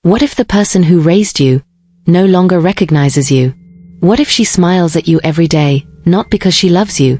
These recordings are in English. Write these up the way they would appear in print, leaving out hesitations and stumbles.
What if the person who raised you no longer recognizes you? What if she smiles at you every day, not because she loves you,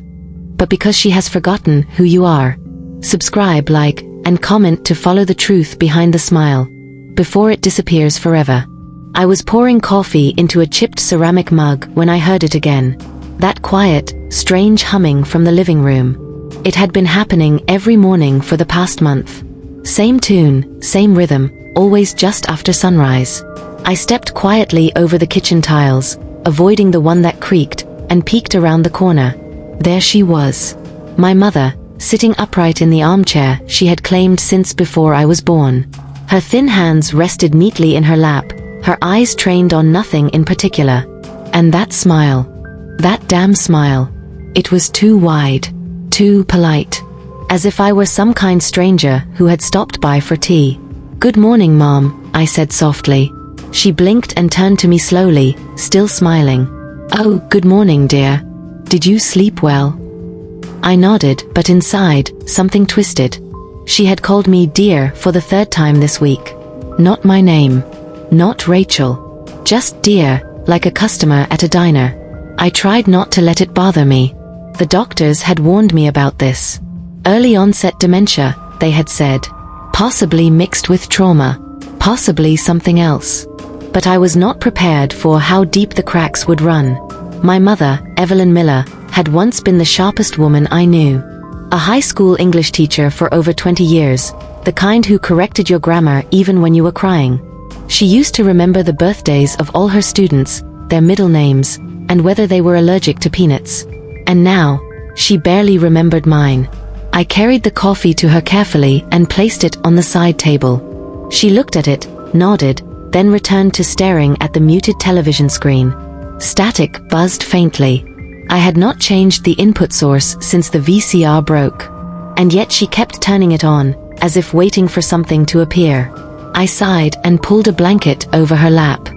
but because she has forgotten who you are? Subscribe, like, and comment to follow the truth behind the smile, before it disappears forever. I was pouring coffee into a chipped ceramic mug when I heard it again. That quiet, strange humming from the living room. It had been happening every morning for the past month. Same tune, same rhythm, always just after sunrise. I stepped quietly over the kitchen tiles, avoiding the one that creaked, and peeked around the corner. There she was. My mother, sitting upright in the armchair she had claimed since before I was born. Her thin hands rested neatly in her lap, her eyes trained on nothing in particular. And that smile. That damn smile. It was too wide, too polite. As if I were some kind stranger who had stopped by for tea. "Good morning, Mom," I said softly. She blinked and turned to me slowly, still smiling. "Oh, good morning, dear. Did you sleep well?" I nodded, but inside, something twisted. She had called me dear for the third time this week. Not my name. Not Rachel. Just dear, like a customer at a diner. I tried not to let it bother me. The doctors had warned me about this. Early onset dementia, they had said. Possibly mixed with trauma. Possibly something else. But I was not prepared for how deep the cracks would run. My mother, Evelyn Miller, had once been the sharpest woman I knew. A high school English teacher for over 20 years, the kind who corrected your grammar even when you were crying. She used to remember the birthdays of all her students, their middle names, and whether they were allergic to peanuts. And now, she barely remembered mine. I carried the coffee to her carefully and placed it on the side table. She looked at it, nodded, then returned to staring at the muted television screen. Static buzzed faintly. I had not changed the input source since the VCR broke. And yet she kept turning it on, as if waiting for something to appear. I sighed and pulled a blanket over her lap.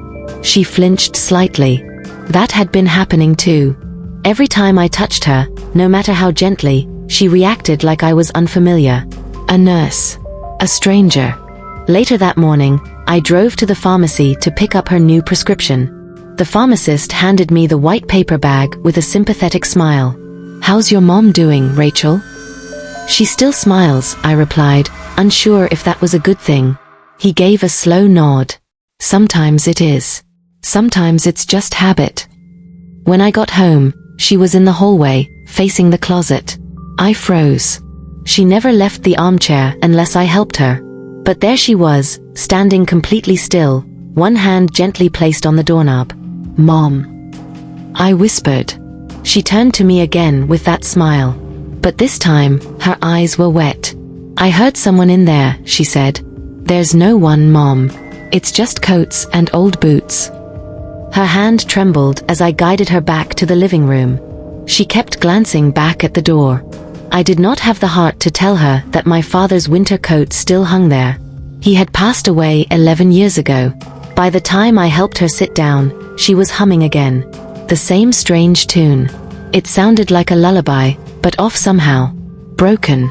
She flinched slightly. That had been happening too. Every time I touched her, no matter how gently, she reacted like I was unfamiliar. A nurse. A stranger. Later that morning, I drove to the pharmacy to pick up her new prescription. The pharmacist handed me the white paper bag with a sympathetic smile. "How's your mom doing, Rachel?" "She still smiles," I replied, unsure if that was a good thing. He gave a slow nod. "Sometimes it is. Sometimes it's just habit." When I got home, she was in the hallway, facing the closet. I froze. She never left the armchair unless I helped her. But there she was, standing completely still, one hand gently placed on the doorknob. "Mom," I whispered. She turned to me again with that smile. But this time, her eyes were wet. "I heard someone in there," she said. "There's no one, Mom. It's just coats and old boots." Her hand trembled as I guided her back to the living room. She kept glancing back at the door. I did not have the heart to tell her that my father's winter coat still hung there. He had passed away 11 years ago. By the time I helped her sit down, she was humming again. The same strange tune. It sounded like a lullaby, but off somehow. Broken.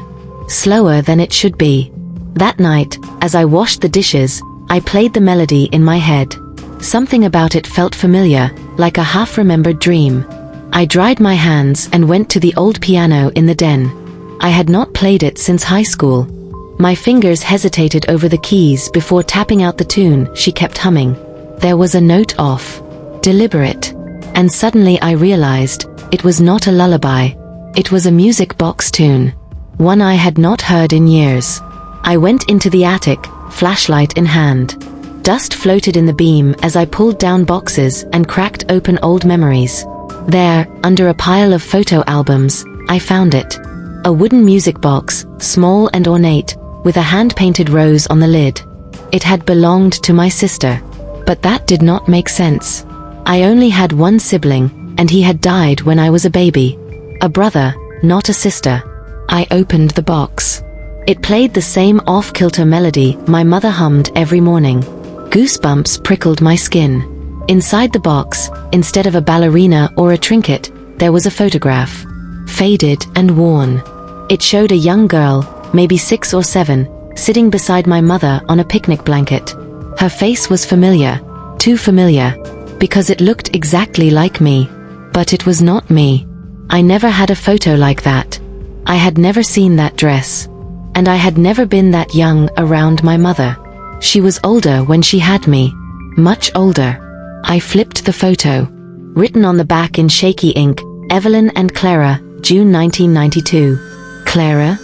Slower than it should be. That night, as I washed the dishes, I played the melody in my head. Something about it felt familiar, like a half-remembered dream. I dried my hands and went to the old piano in the den. I had not played it since high school. My fingers hesitated over the keys before tapping out the tune she kept humming. There was a note off. Deliberate. And suddenly I realized, it was not a lullaby. It was a music box tune. One I had not heard in years. I went into the attic, flashlight in hand. Dust floated in the beam as I pulled down boxes and cracked open old memories. There, under a pile of photo albums, I found it. A wooden music box, small and ornate, with a hand-painted rose on the lid. It had belonged to my sister. But that did not make sense. I only had one sibling, and he had died when I was a baby. A brother, not a sister. I opened the box. It played the same off-kilter melody my mother hummed every morning. Goosebumps prickled my skin. Inside the box, instead of a ballerina or a trinket, there was a photograph. Faded and worn. It showed a young girl, maybe 6 or 7, sitting beside my mother on a picnic blanket. Her face was familiar, too familiar, because it looked exactly like me. But it was not me. I never had a photo like that. I had never seen that dress. And I had never been that young around my mother. She was older when she had me. Much older. I flipped the photo. Written on the back in shaky ink, Evelyn and Clara, June 1992. Clara?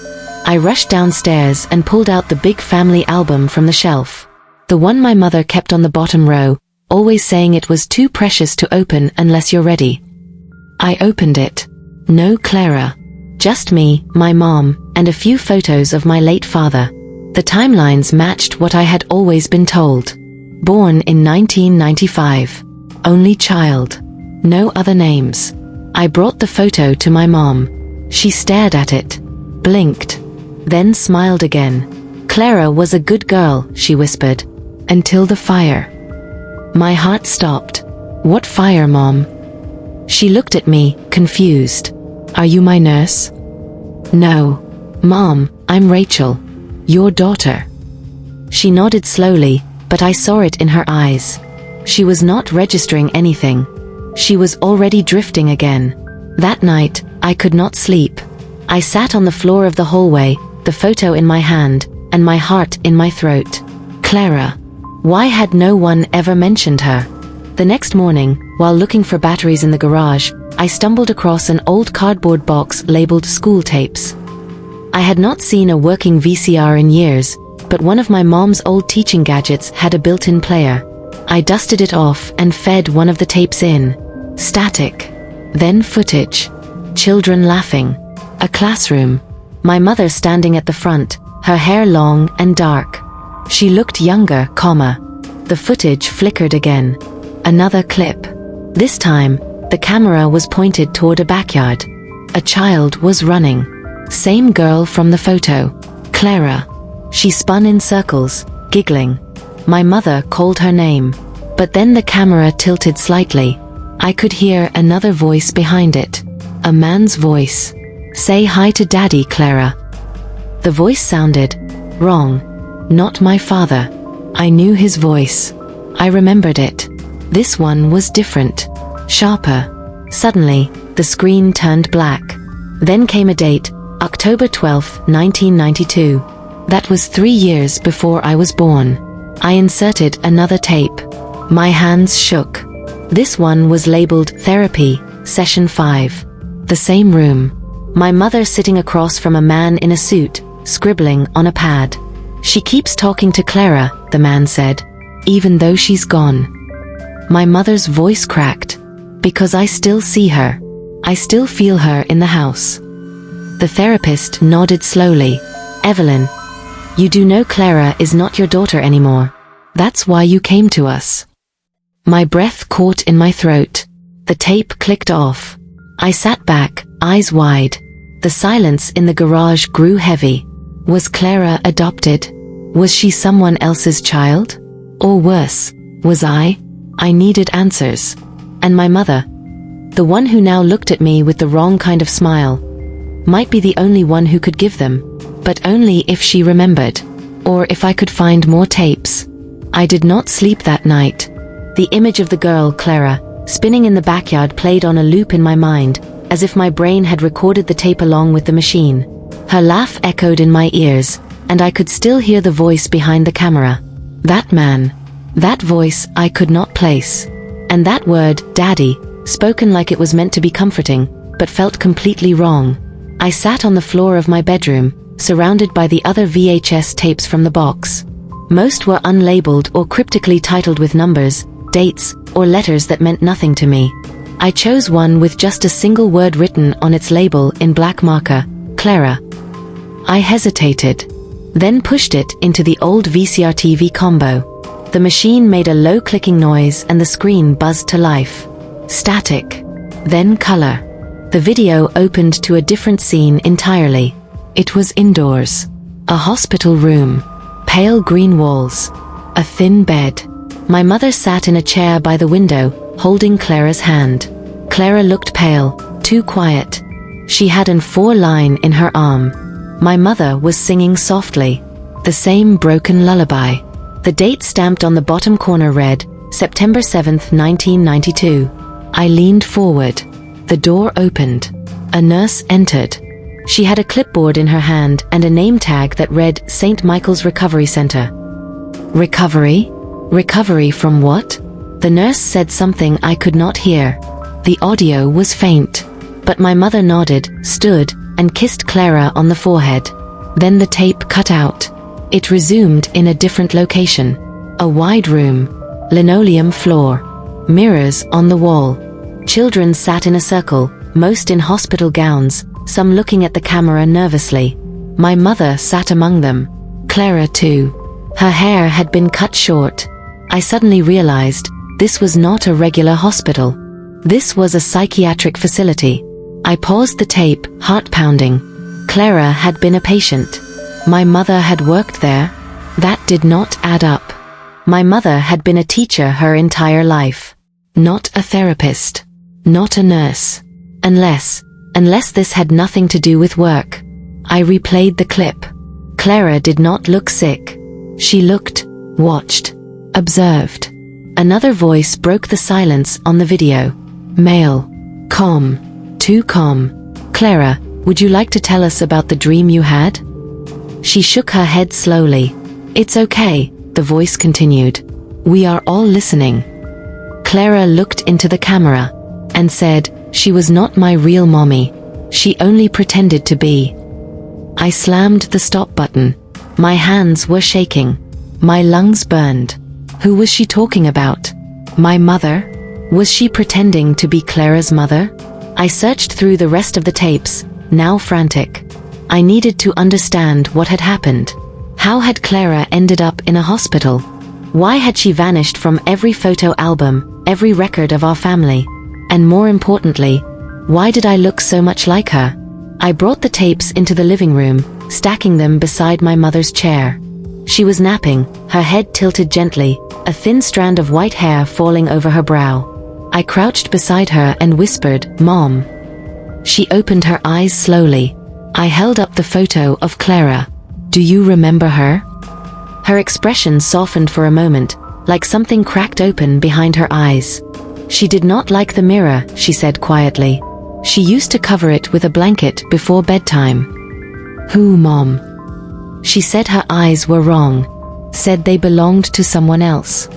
I rushed downstairs and pulled out the big family album from the shelf. The one my mother kept on the bottom row, always saying it was too precious to open unless you're ready. I opened it. No Clara. Just me, my mom, and a few photos of my late father. The timelines matched what I had always been told. Born in 1995. Only child. No other names. I brought the photo to my mom. She stared at it. Blinked. Then smiled again. Clara was a good girl, she whispered. Until the fire. My heart stopped. What fire, Mom? She looked at me, confused. Are you my nurse? No. Mom, I'm Rachel. Your daughter. She nodded slowly, but I saw it in her eyes. She was not registering anything. She was already drifting again. That night, I could not sleep. I sat on the floor of the hallway, the photo in my hand, and my heart in my throat. Clara. Why had no one ever mentioned her? The next morning, while looking for batteries in the garage, I stumbled across an old cardboard box labeled school tapes. I had not seen a working VCR in years, but one of my mom's old teaching gadgets had a built-in player. I dusted it off and fed one of the tapes in. Static. Then footage. Children laughing. A classroom. My mother standing at the front, her hair long and dark. She looked younger, The footage flickered again. Another clip. This time, the camera was pointed toward a backyard. A child was running. Same girl from the photo. Clara. She spun in circles, giggling. My mother called her name. But then the camera tilted slightly. I could hear another voice behind it. A man's voice. Say hi to Daddy, Clara. The voice sounded wrong. Not my father. I knew his voice. I remembered it. This one was different. Sharper. Suddenly, the screen turned black. Then came a date, October 12, 1992. That was 3 years before I was born. I inserted another tape. My hands shook. This one was labeled Therapy, Session 5. The same room. My mother sitting across from a man in a suit, scribbling on a pad. She keeps talking to Clara, the man said, even though she's gone. My mother's voice cracked. Because I still see her. I still feel her in the house. The therapist nodded slowly. Evelyn, you do know Clara is not your daughter anymore. That's why you came to us. My breath caught in my throat. The tape clicked off. I sat back, eyes wide. The silence in the garage grew heavy. Was Clara adopted? Was she someone else's child? Or worse, was I? I needed answers. And my mother, the one who now looked at me with the wrong kind of smile, might be the only one who could give them, but only if she remembered, or if I could find more tapes. I did not sleep that night. The image of the girl, Clara, spinning in the backyard played on a loop in my mind, as if my brain had recorded the tape along with the machine. Her laugh echoed in my ears, and I could still hear the voice behind the camera. That man. That voice I could not place. And that word, Daddy, spoken like it was meant to be comforting, but felt completely wrong. I sat on the floor of my bedroom, surrounded by the other VHS tapes from the box. Most were unlabeled or cryptically titled with numbers, dates, or letters that meant nothing to me. I chose one with just a single word written on its label in black marker, Clara. I hesitated, then pushed it into the old VCR TV combo. The machine made a low clicking noise and the screen buzzed to life. Static. Then color. The video opened to a different scene entirely. It was indoors. A hospital room. Pale green walls. A thin bed. My mother sat in a chair by the window, holding Clara's hand. Clara looked pale, too quiet. She had an 4-line in her arm. My mother was singing softly. The same broken lullaby. The date stamped on the bottom corner read, September 7th, 1992. I leaned forward. The door opened. A nurse entered. She had a clipboard in her hand and a name tag that read St. Michael's Recovery Center. Recovery? Recovery from what? The nurse said something I could not hear. The audio was faint. But my mother nodded, stood, and kissed Clara on the forehead. Then the tape cut out. It resumed in a different location. A wide room. Linoleum floor. Mirrors on the wall. Children sat in a circle, most in hospital gowns, some looking at the camera nervously. My mother sat among them. Clara too. Her hair had been cut short. I suddenly realized, this was not a regular hospital. This was a psychiatric facility. I paused the tape, heart pounding. Clara had been a patient. My mother had worked there. That did not add up. My mother had been a teacher her entire life. Not a therapist. Not a nurse. Unless this had nothing to do with work. I replayed the clip. Clara did not look sick. She looked, watched, observed. Another voice broke the silence on the video. Male. Calm. Too calm. Clara, would you like to tell us about the dream you had? She shook her head slowly. It's okay, the voice continued. We are all listening. Clara looked into the camera and said, she was not my real mommy. She only pretended to be. I slammed the stop button. My hands were shaking. My lungs burned. Who was she talking about? My mother? Was she pretending to be Clara's mother? I searched through the rest of the tapes, now frantic. I needed to understand what had happened. How had Clara ended up in a hospital? Why had she vanished from every photo album, every record of our family? And more importantly, why did I look so much like her? I brought the tapes into the living room, stacking them beside my mother's chair. She was napping, her head tilted gently, a thin strand of white hair falling over her brow. I crouched beside her and whispered, Mom. She opened her eyes slowly. I held up the photo of Clara. Do you remember her? Her expression softened for a moment, like something cracked open behind her eyes. She did not like the mirror, she said quietly. She used to cover it with a blanket before bedtime. Who, Mom? She said her eyes were wrong. Said they belonged to someone else.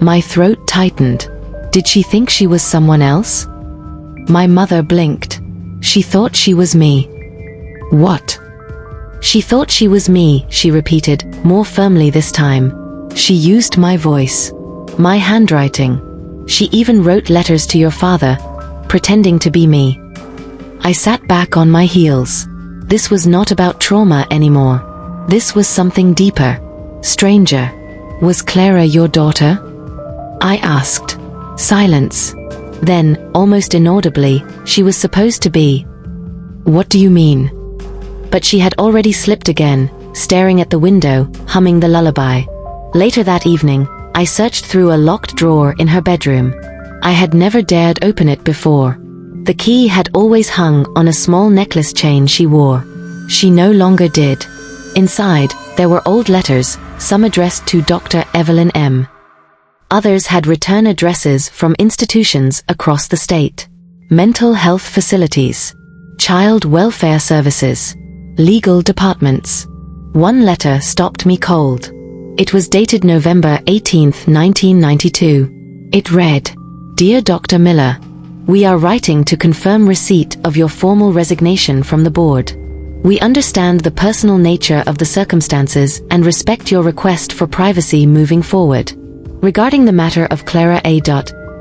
My throat tightened. Did she think she was someone else? My mother blinked. She thought she was me. What? She thought she was me, she repeated, more firmly this time. She used my voice. My handwriting. She even wrote letters to your father, pretending to be me. I sat back on my heels. This was not about trauma anymore. This was something deeper, stranger. Was Clara your daughter? I asked. Silence. Then, almost inaudibly, she was supposed to be. What do you mean? But she had already slipped again, staring at the window, humming the lullaby. Later that evening, I searched through a locked drawer in her bedroom. I had never dared open it before. The key had always hung on a small necklace chain she wore. She no longer did. Inside, there were old letters, some addressed to Dr. Evelyn M. Others had return addresses from institutions across the state. Mental health facilities. Child welfare services. Legal departments. One letter stopped me cold. It was dated November 18, 1992. It read, Dear Dr. Miller, we are writing to confirm receipt of your formal resignation from the board. We understand the personal nature of the circumstances and respect your request for privacy moving forward. Regarding the matter of Clara A.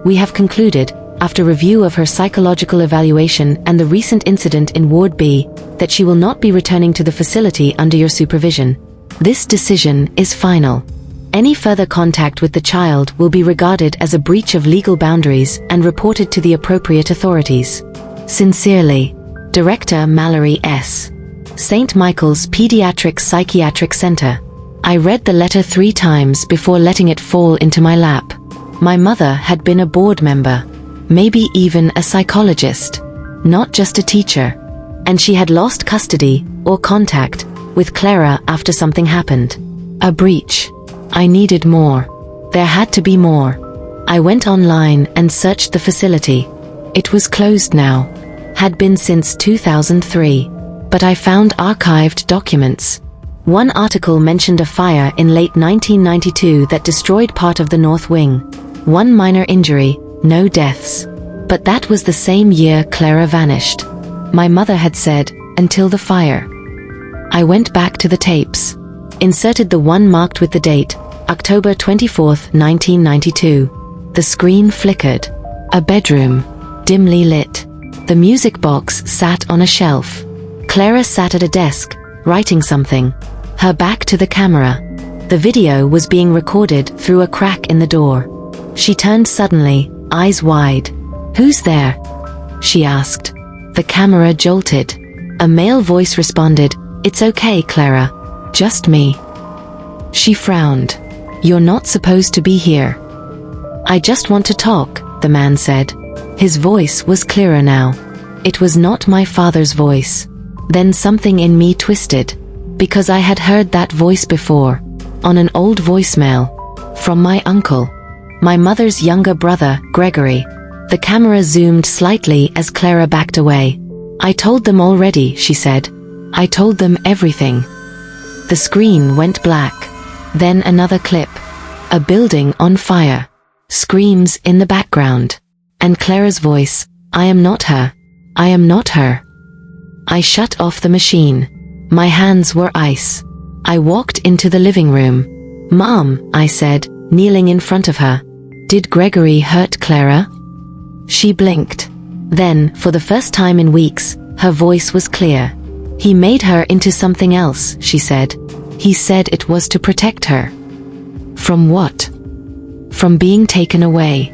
We have concluded, after review of her psychological evaluation and the recent incident in Ward B, that she will not be returning to the facility under your supervision. This decision is final. Any further contact with the child will be regarded as a breach of legal boundaries and reported to the appropriate authorities. Sincerely, Director Mallory S. St. Michael's Pediatric Psychiatric Center. I read the letter 3 times before letting it fall into my lap. My mother had been a board member, maybe even a psychologist, not just a teacher. And she had lost custody, or contact, with Clara after something happened. A breach. I needed more. There had to be more. I went online and searched the facility. It was closed now. Had been since 2003. But I found archived documents. One article mentioned a fire in late 1992 that destroyed part of the north wing. One minor injury, no deaths. But that was the same year Clara vanished. My mother had said, until the fire. I went back to the tapes. Inserted the one marked with the date, October 24th, 1992. The screen flickered. A bedroom, dimly lit. The music box sat on a shelf. Clara sat at a desk, writing something. Her back to the camera. The video was being recorded through a crack in the door. She turned suddenly, eyes wide. "Who's there?" she asked. The camera jolted. A male voice responded, "It's okay, Clara. Just me." She frowned. "You're not supposed to be here." "I just want to talk," the man said. His voice was clearer now. It was not my father's voice. Then something in me twisted. Because I had heard that voice before. On an old voicemail. From my uncle. My mother's younger brother, Gregory. The camera zoomed slightly as Clara backed away. "I told them already," she said. "I told them everything." The screen went black. Then another clip. A building on fire. Screams in the background. And Clara's voice, "I am not her. I am not her." I shut off the machine. My hands were ice. I walked into the living room. "Mom," I said, kneeling in front of her. "Did Gregory hurt Clara?" She blinked. Then, for the first time in weeks, her voice was clear. "He made her into something else," she said. "He said it was to protect her." From what? From being taken away.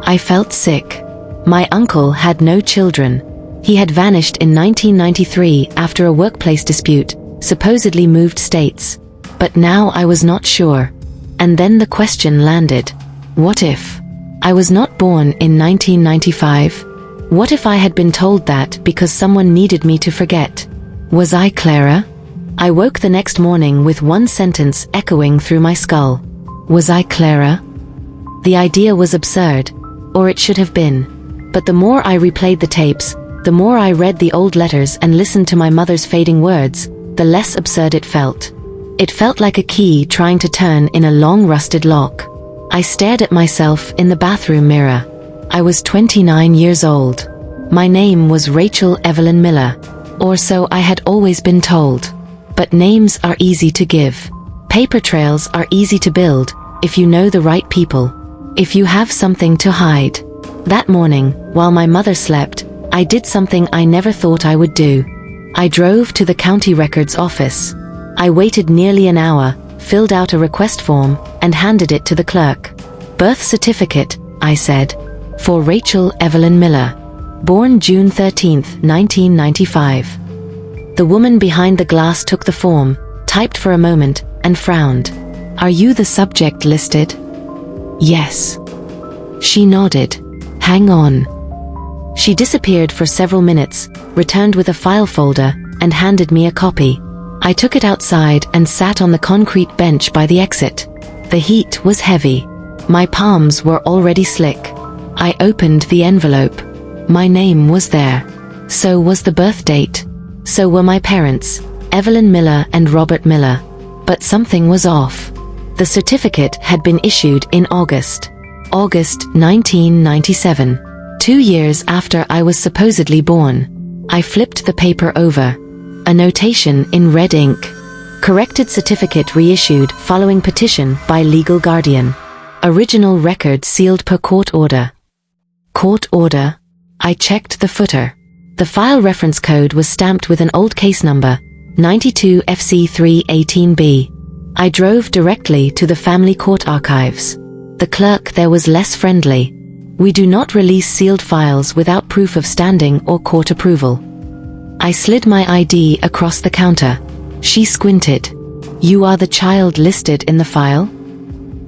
I felt sick. My uncle had no children. He had vanished in 1993 after a workplace dispute, supposedly moved states. But now I was not sure. And then the question landed. What if? I was not born in 1995. What if I had been told that because someone needed me to forget? Was I Clara? I woke the next morning with one sentence echoing through my skull. Was I Clara? The idea was absurd, or it should have been. But the more I replayed the tapes, the more I read the old letters and listened to my mother's fading words, the less absurd it felt. It felt like a key trying to turn in a long rusted lock. I stared at myself in the bathroom mirror. I was 29 years old. My name was Rachel Evelyn Miller. Or so I had always been told. But names are easy to give. Paper trails are easy to build, if you know the right people. If you have something to hide. That morning, while my mother slept, I did something I never thought I would do. I drove to the county records office. I waited nearly an hour, filled out a request form, and handed it to the clerk. Birth certificate, I said. For Rachel Evelyn Miller. Born June 13, 1995. The woman behind the glass took the form, typed for a moment, and frowned. Are you the subject listed? Yes. She nodded. Hang on. She disappeared for several minutes, returned with a file folder, and handed me a copy. I took it outside and sat on the concrete bench by the exit. The heat was heavy. My palms were already slick. I opened the envelope. My name was there. So was the birth date. So were my parents, Evelyn Miller and Robert Miller. But something was off. The certificate had been issued in August 1997. 2 years after I was supposedly born. I flipped the paper over. A notation in red ink. Corrected certificate reissued following petition by legal guardian. Original record sealed per court order. Court order? I checked the footer. The file reference code was stamped with an old case number, 92 FC 318B. I drove directly to the family court archives. The clerk there was less friendly. We do not release sealed files without proof of standing or court approval. I slid my ID across the counter. She squinted. You are the child listed in the file?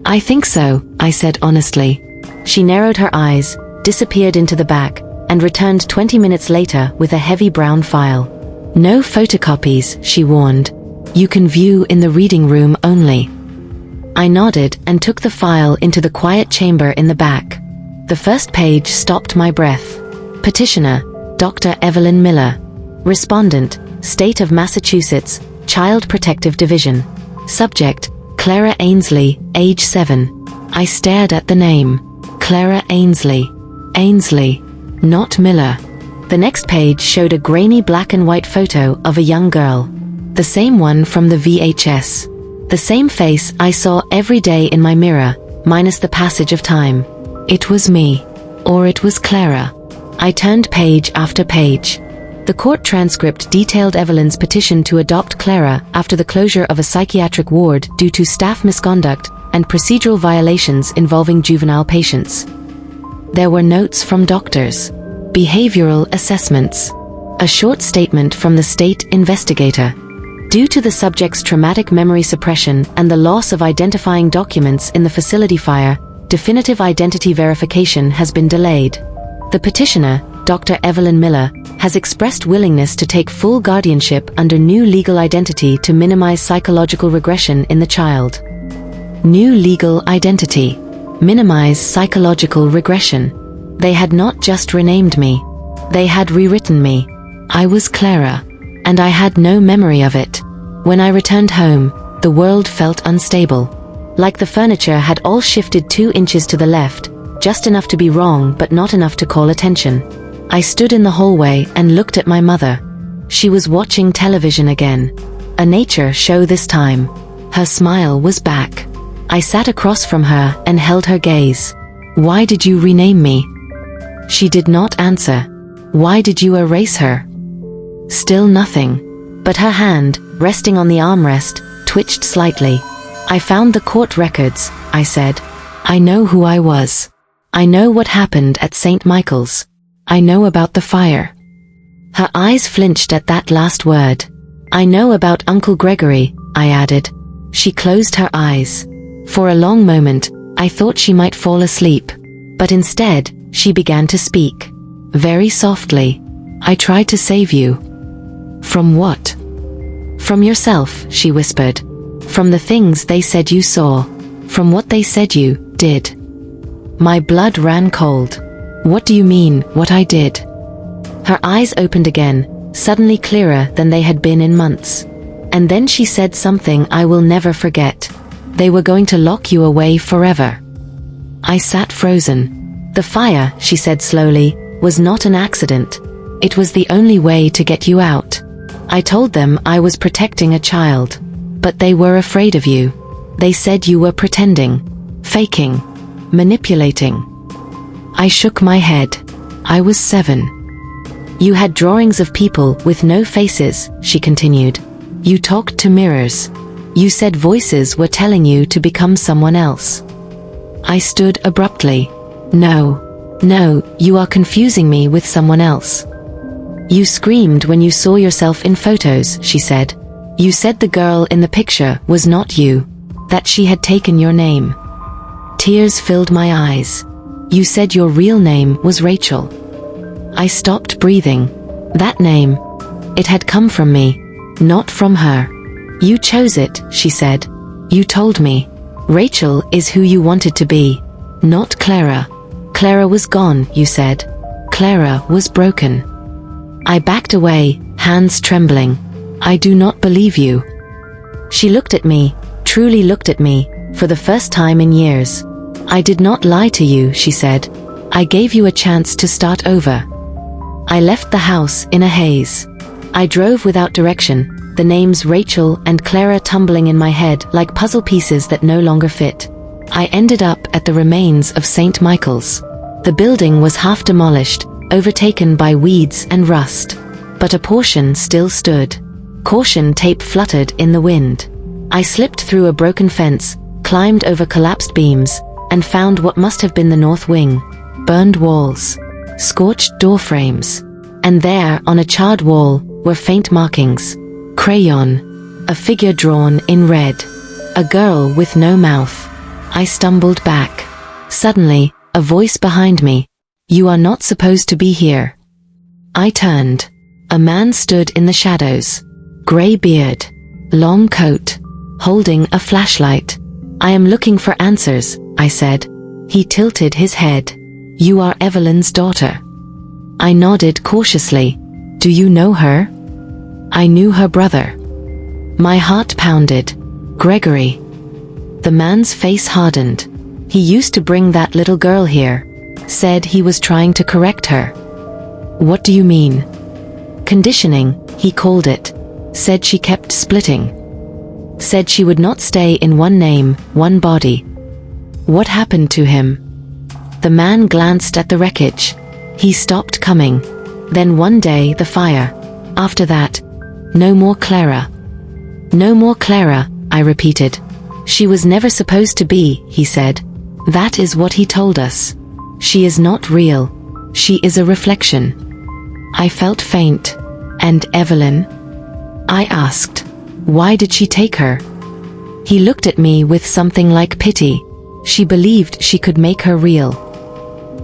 I think so, I said honestly. She narrowed her eyes, disappeared into the back, and returned 20 minutes later with a heavy brown file. No photocopies, she warned. You can view in the reading room only. I nodded and took the file into the quiet chamber in the back. The first page stopped my breath. Petitioner, Dr. Evelyn Miller. Respondent, State of Massachusetts, Child Protective Division. Subject, Clara Ainsley, age 7. I stared at the name. Clara Ainsley. Ainsley. Not Miller. The next page showed a grainy black and white photo of a young girl. The same one from the VHS. The same face I saw every day in my mirror, minus the passage of time. It was me. Or it was Clara. I turned page after page. The court transcript detailed Evelyn's petition to adopt Clara after the closure of a psychiatric ward due to staff misconduct and procedural violations involving juvenile patients. There were notes from doctors, behavioral assessments, a short statement from the state investigator. Due to the subject's traumatic memory suppression and the loss of identifying documents in the facility fire, definitive identity verification has been delayed. The petitioner, Dr. Evelyn Miller, has expressed willingness to take full guardianship under new legal identity to minimize psychological regression in the child. New legal identity. Minimize psychological regression. They had not just renamed me. They had rewritten me. I was Clara, and I had no memory of it. When I returned home, the world felt unstable. Like the furniture had all shifted 2 inches to the left, just enough to be wrong but not enough to call attention. I stood in the hallway and looked at my mother. She was watching television again. A nature show this time. Her smile was back. I sat across from her and held her gaze. Why did you rename me? She did not answer. Why did you erase her? Still nothing. But her hand, resting on the armrest, twitched slightly. I found the court records, I said. I know who I was. I know what happened at St. Michael's. I know about the fire. Her eyes flinched at that last word. I know about Uncle Gregory, I added. She closed her eyes. For a long moment, I thought she might fall asleep. But instead, she began to speak. Very softly. I tried to save you. From what? From yourself, she whispered. From the things they said you saw. From what they said you did. My blood ran cold. What do you mean, what I did? Her eyes opened again, suddenly clearer than they had been in months. And then she said something I will never forget. They were going to lock you away forever. I sat frozen. The fire, she said slowly, was not an accident. It was the only way to get you out. I told them I was protecting a child. But they were afraid of you. They said you were pretending, faking, manipulating. I shook my head. I was 7. You had drawings of people with no faces, she continued. You talked to mirrors. You said voices were telling you to become someone else. I stood abruptly. No, you are confusing me with someone else. You screamed when you saw yourself in photos, she said. You said the girl in the picture was not you, that she had taken your name. Tears filled my eyes. You said your real name was Rachel. I stopped breathing. That name, it had come from me, not from her. You chose it, she said. You told me. Rachel is who you wanted to be, not Clara. Clara was gone, you said. Clara was broken. I backed away, hands trembling. I do not believe you. She looked at me, truly looked at me, for the first time in years. I did not lie to you, she said. I gave you a chance to start over. I left the house in a haze. I drove without direction, the names Rachel and Clara tumbling in my head like puzzle pieces that no longer fit. I ended up at the remains of St. Michael's. The building was half demolished, overtaken by weeds and rust. But a portion still stood. Caution tape fluttered in the wind. I slipped through a broken fence, climbed over collapsed beams, and found what must have been the north wing. Burned walls. Scorched door frames. And there, on a charred wall, were faint markings. Crayon. A figure drawn in red. A girl with no mouth. I stumbled back. Suddenly, a voice behind me. You are not supposed to be here. I turned. A man stood in the shadows. Grey beard. Long coat. Holding a flashlight. I am looking for answers, I said. He tilted his head. You are Evelyn's daughter. I nodded cautiously. Do you know her? I knew her brother. My heart pounded. Gregory. The man's face hardened. He used to bring that little girl here. Said he was trying to correct her. What do you mean? Conditioning, he called it. Said she kept splitting. Said she would not stay in one name, one body. What happened to him? The man glanced at the wreckage. He stopped coming. Then one day the fire. After that, no more Clara. No more Clara, I repeated. She was never supposed to be, he said. That is what he told us. She is not real. She is a reflection. I felt faint. And Evelyn? I asked. Why did she take her? He looked at me with something like pity. She believed she could make her real.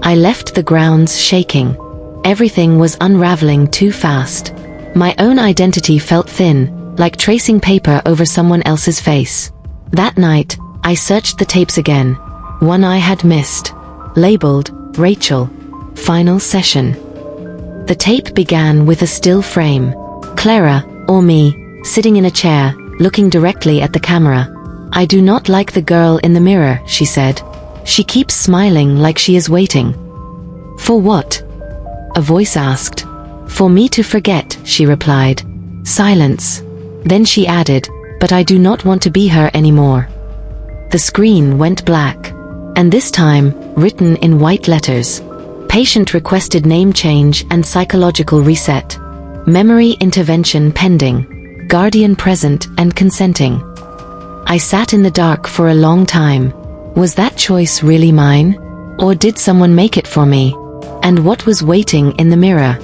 I left the grounds shaking. Everything was unraveling too fast. My own identity felt thin, like tracing paper over someone else's face. That night, I searched the tapes again. One I had missed. Labeled, Rachel. Final session. The tape began with a still frame. Clara, or me, sitting in a chair, looking directly at the camera. I do not like the girl in the mirror, she said. She keeps smiling like she is waiting. For what? A voice asked. For me to forget, she replied. Silence. Then she added, but I do not want to be her anymore. The screen went black. And this time, written in white letters. Patient requested name change and psychological reset. Memory intervention pending. Guardian present and consenting. I sat in the dark for a long time. Was that choice really mine? Or did someone make it for me? And what was waiting in the mirror?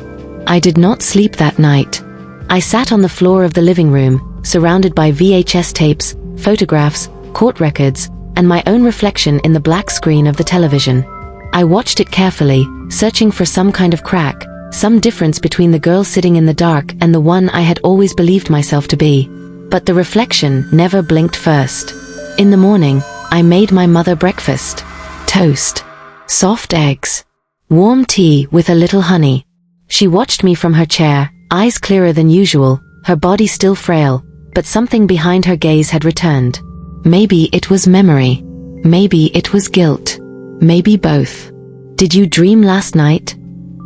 I did not sleep that night. I sat on the floor of the living room, surrounded by VHS tapes, photographs, court records, and my own reflection in the black screen of the television. I watched it carefully, searching for some kind of crack, some difference between the girl sitting in the dark and the one I had always believed myself to be. But the reflection never blinked first. In the morning, I made my mother breakfast. Toast. Soft eggs. Warm tea with a little honey. She watched me from her chair, eyes clearer than usual, her body still frail, but something behind her gaze had returned. Maybe it was memory. Maybe it was guilt. Maybe both. Did you dream last night?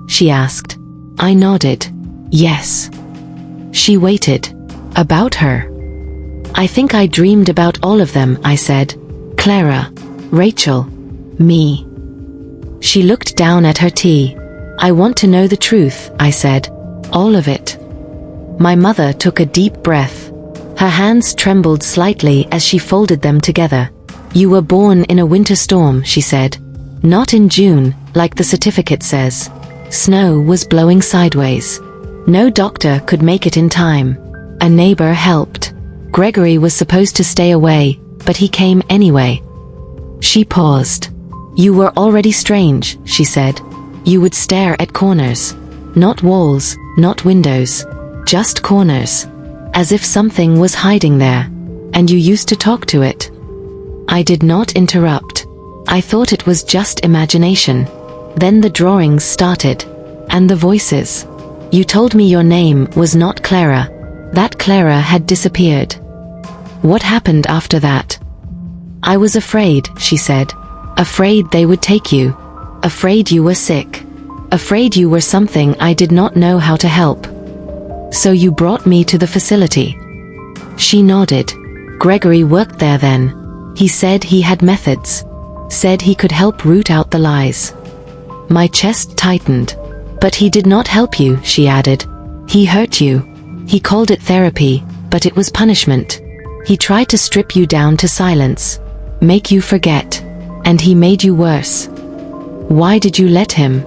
She asked. I nodded. Yes. She waited. About her. I think I dreamed about all of them, I said. Clara. Rachel. Me. She looked down at her tea. I want to know the truth, I said. All of it. My mother took a deep breath. Her hands trembled slightly as she folded them together. You were born in a winter storm, she said. Not in June, like the certificate says. Snow was blowing sideways. No doctor could make it in time. A neighbor helped. Gregory was supposed to stay away, but he came anyway. She paused. You were already strange, she said. You would stare at corners. Not walls, not windows. Just corners. As if something was hiding there. And you used to talk to it. I did not interrupt. I thought it was just imagination. Then the drawings started. And the voices. You told me your name was not Clara. That Clara had disappeared. What happened after that? I was afraid, she said. Afraid they would take you. Afraid you were sick. Afraid you were something I did not know how to help. So you brought me to the facility. She nodded. Gregory worked there then. He said he had methods. Said he could help root out the lies. My chest tightened. But he did not help you, she added. He hurt you. He called it therapy, but it was punishment. He tried to strip you down to silence. Make you forget. And he made you worse. Why did you let him?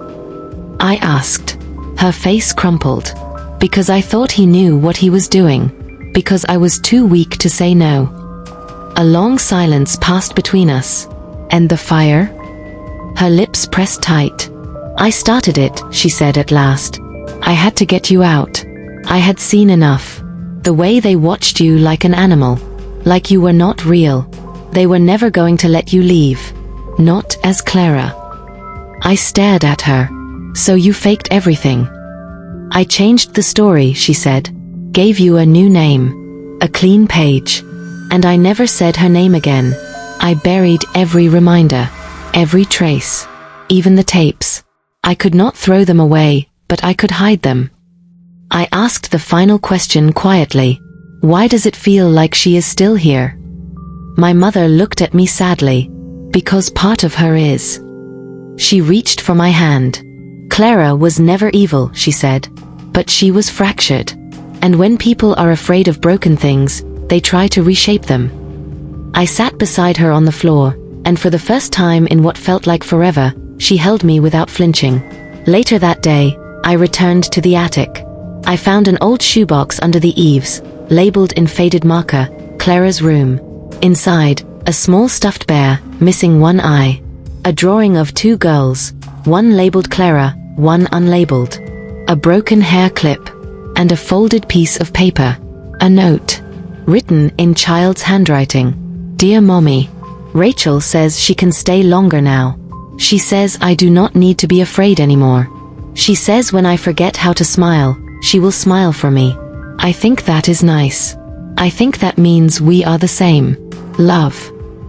I asked. Her face crumpled. Because I thought he knew what he was doing. Because I was too weak to say no. A long silence passed between us. And the fire? Her lips pressed tight. I started it, she said at last. I had to get you out. I had seen enough. The way they watched you like an animal. Like you were not real. They were never going to let you leave. Not as Clara. I stared at her. So you faked everything. I changed the story, she said. Gave you a new name. A clean page. And I never said her name again. I buried every reminder. Every trace. Even the tapes. I could not throw them away, but I could hide them. I asked the final question quietly. Why does it feel like she is still here? My mother looked at me sadly. Because part of her is. She reached for my hand. Clara was never evil, she said. But she was fractured. And when people are afraid of broken things, they try to reshape them. I sat beside her on the floor, and for the first time in what felt like forever, she held me without flinching. Later that day, I returned to the attic. I found an old shoebox under the eaves, labeled in faded marker, Clara's room. Inside, a small stuffed bear, missing one eye. A drawing of two girls, one labeled Clara, one unlabeled. A broken hair clip, and a folded piece of paper. A note, written in child's handwriting. Dear Mommy, Rachel says she can stay longer now. She says I do not need to be afraid anymore. She says when I forget how to smile, she will smile for me. I think that is nice. I think that means we are the same. Love.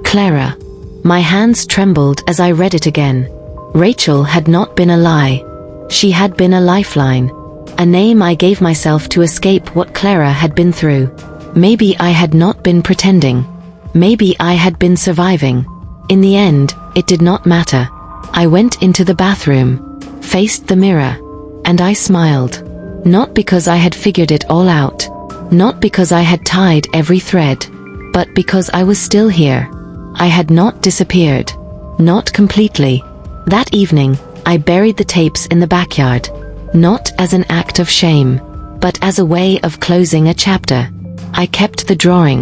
Clara. My hands trembled as I read it again. Rachel had not been a lie. She had been a lifeline. A name I gave myself to escape what Clara had been through. Maybe I had not been pretending. Maybe I had been surviving. In the end, it did not matter. I went into the bathroom, faced the mirror, and I smiled. Not because I had figured it all out. Not because I had tied every thread. But because I was still here. I had not disappeared. Not completely. That evening, I buried the tapes in the backyard. Not as an act of shame, but as a way of closing a chapter. I kept the drawing.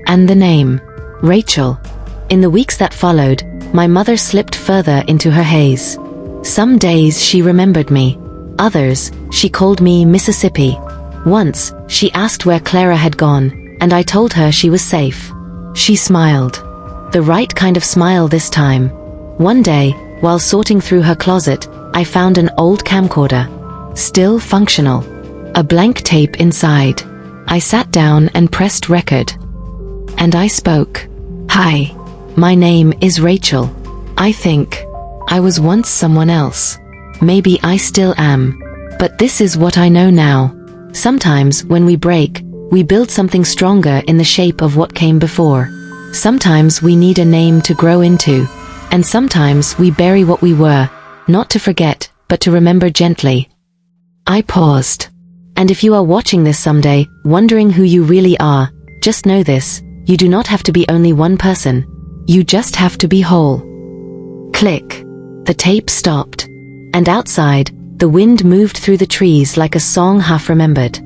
And the name. Rachel. In the weeks that followed, my mother slipped further into her haze. Some days she remembered me. Others, she called me Mississippi. Once, she asked where Clara had gone, and I told her she was safe. She smiled. The right kind of smile this time. One day, while sorting through her closet, I found an old camcorder. Still functional. A blank tape inside. I sat down and pressed record. And I spoke. Hi. My name is Rachel. I think I was once someone else. Maybe I still am. But this is what I know now. Sometimes when we break, we build something stronger in the shape of what came before. Sometimes we need a name to grow into. And sometimes we bury what we were, not to forget, but to remember gently. I paused. And if you are watching this someday, wondering who you really are, just know this, you do not have to be only one person. You just have to be whole. Click. The tape stopped. And outside, the wind moved through the trees like a song half remembered.